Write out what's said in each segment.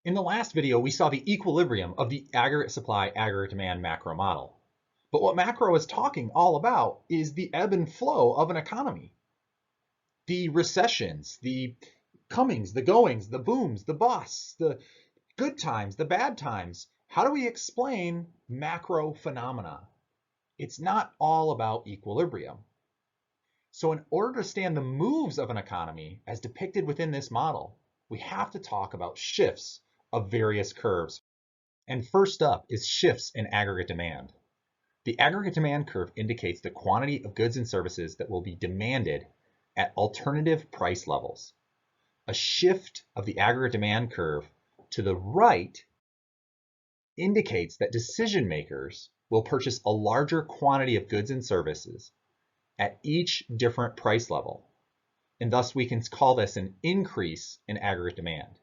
In the last video, we saw the equilibrium of the aggregate supply, aggregate demand macro model. But what macro is talking all about is the ebb and flow of an economy. The recessions, the comings, the goings, the booms, the busts, the good times, the bad times. How do we explain macro phenomena? It's not all about equilibrium. So in order to understand the moves of an economy as depicted within this model, we have to talk about shifts of various curves. And first up is shifts in aggregate demand. The aggregate demand curve indicates the quantity of goods and services that will be demanded at alternative price levels. A shift of the aggregate demand curve to the right indicates that decision makers will purchase a larger quantity of goods and services at each different price level. And thus we can call this an increase in aggregate demand.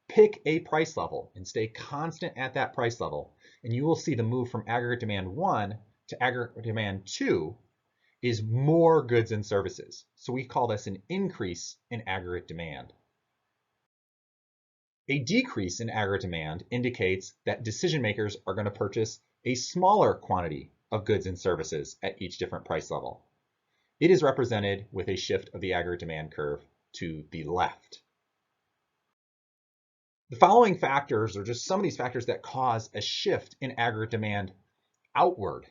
Pick a price level and stay constant at that price level, and you will see the move from aggregate demand 1 to aggregate demand 2 is more goods and services. So we call this an increase in aggregate demand. A decrease in aggregate demand indicates that decision makers are going to purchase a smaller quantity of goods and services at each different price level. It is represented with a shift of the aggregate demand curve to the left. The following factors are just some of these factors that cause a shift in aggregate demand outward,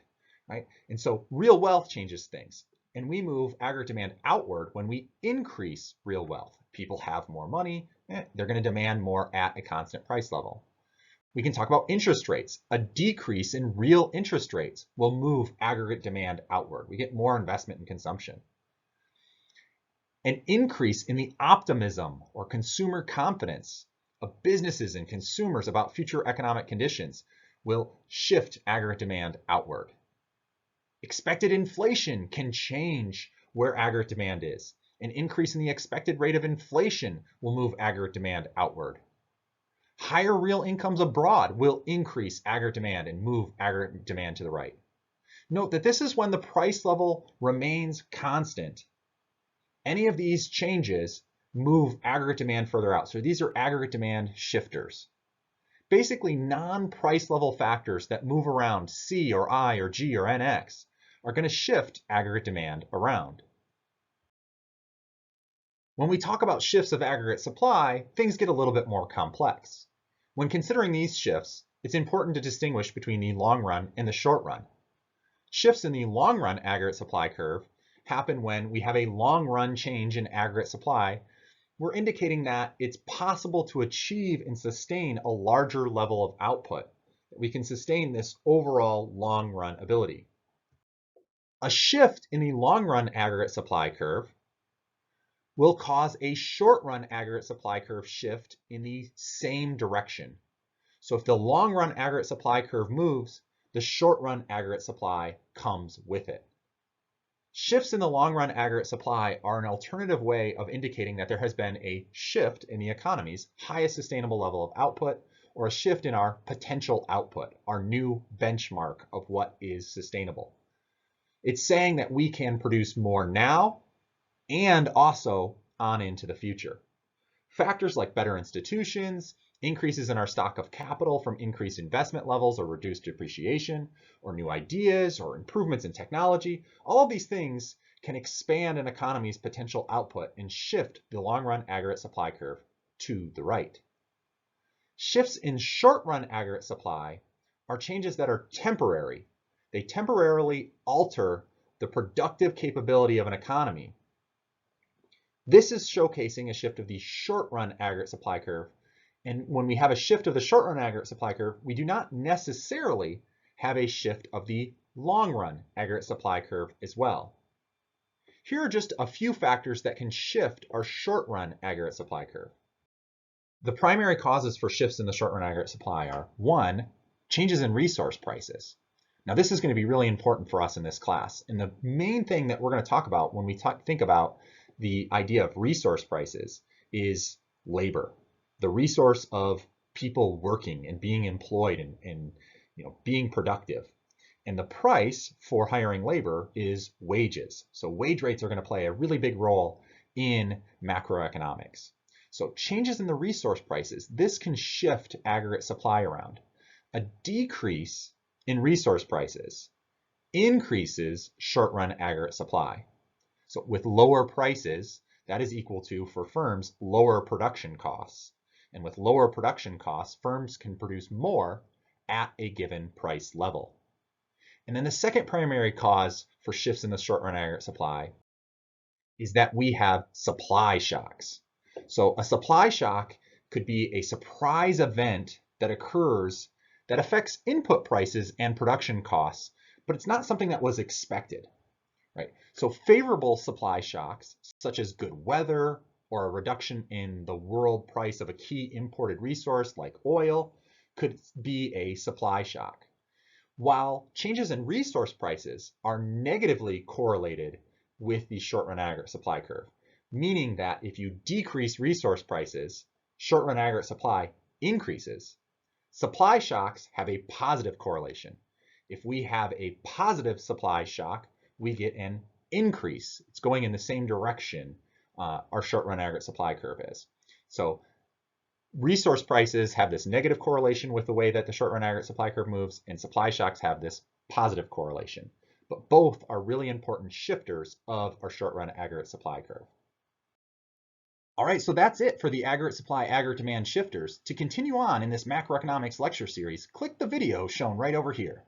right? And so real wealth changes things. And we move aggregate demand outward when we increase real wealth. People have more money, they're going to demand more at a constant price level. We can talk about interest rates. A decrease in real interest rates will move aggregate demand outward. We get more investment and consumption. An increase in the optimism or consumer confidence of businesses and consumers about future economic conditions will shift aggregate demand outward. Expected inflation can change where aggregate demand is. An increase in the expected rate of inflation will move aggregate demand outward. Higher real incomes abroad will increase aggregate demand and move aggregate demand to the right. Note that this is when the price level remains constant. Any of these changes move aggregate demand further out. So these are aggregate demand shifters. Basically, non-price level factors that move around C or I or G or NX are going to shift aggregate demand around. When we talk about shifts of aggregate supply, things get a little bit more complex. When considering these shifts, it's important to distinguish between the long run and the short run. Shifts in the long run aggregate supply curve happen when we have a long run change in aggregate supply. We're indicating that it's possible to achieve and sustain a larger level of output. We can sustain this overall long run ability. A shift in the long run aggregate supply curve will cause a short run aggregate supply curve shift in the same direction. So if the long run aggregate supply curve moves, the short run aggregate supply comes with it. Shifts in the long run aggregate supply are an alternative way of indicating that there has been a shift in the economy's highest sustainable level of output, or a shift in our potential output, our new benchmark of what is sustainable. It's saying that we can produce more now and also on into the future. Factors like better institutions, increases in our stock of capital from increased investment levels or reduced depreciation, or new ideas or improvements in technology, all of these things can expand an economy's potential output and shift the long-run aggregate supply curve to the right. Shifts in short-run aggregate supply are changes that are temporary. They temporarily alter the productive capability of an economy. This is showcasing a shift of the short-run aggregate supply curve. And when we have a shift of the short-run aggregate supply curve, we do not necessarily have a shift of the long-run aggregate supply curve as well. Here are just a few factors that can shift our short-run aggregate supply curve. The primary causes for shifts in the short-run aggregate supply are, 1, changes in resource prices. Now this is going to be really important for us in this class. And the main thing that we're going to talk about when we think about the idea of resource prices is labor, the resource of people working and being employed and being productive. And the price for hiring labor is wages. So wage rates are going to play a really big role in macroeconomics. So changes in the resource prices, this can shift aggregate supply around. A decrease in resource prices increases short-run aggregate supply. So with lower prices, that is equal to, for firms, lower production costs. And with lower production costs, firms can produce more at a given price level. And then the second primary cause for shifts in the short-run aggregate supply is that we have supply shocks. So a supply shock could be a surprise event that occurs that affects input prices and production costs, but it's not something that was expected, right? So favorable supply shocks, such as good weather or a reduction in the world price of a key imported resource like oil, could be a supply shock. While changes in resource prices are negatively correlated with the short-run aggregate supply curve, meaning that if you decrease resource prices, short-run aggregate supply increases. Supply shocks have a positive correlation. If we have a positive supply shock, we get an increase. It's going in the same direction our short-run aggregate supply curve is. So resource prices have this negative correlation with the way that the short-run aggregate supply curve moves, and supply shocks have this positive correlation. But both are really important shifters of our short-run aggregate supply curve. All right, so that's it for the aggregate supply, aggregate demand shifters. To continue on in this macroeconomics lecture series, click the video shown right over here.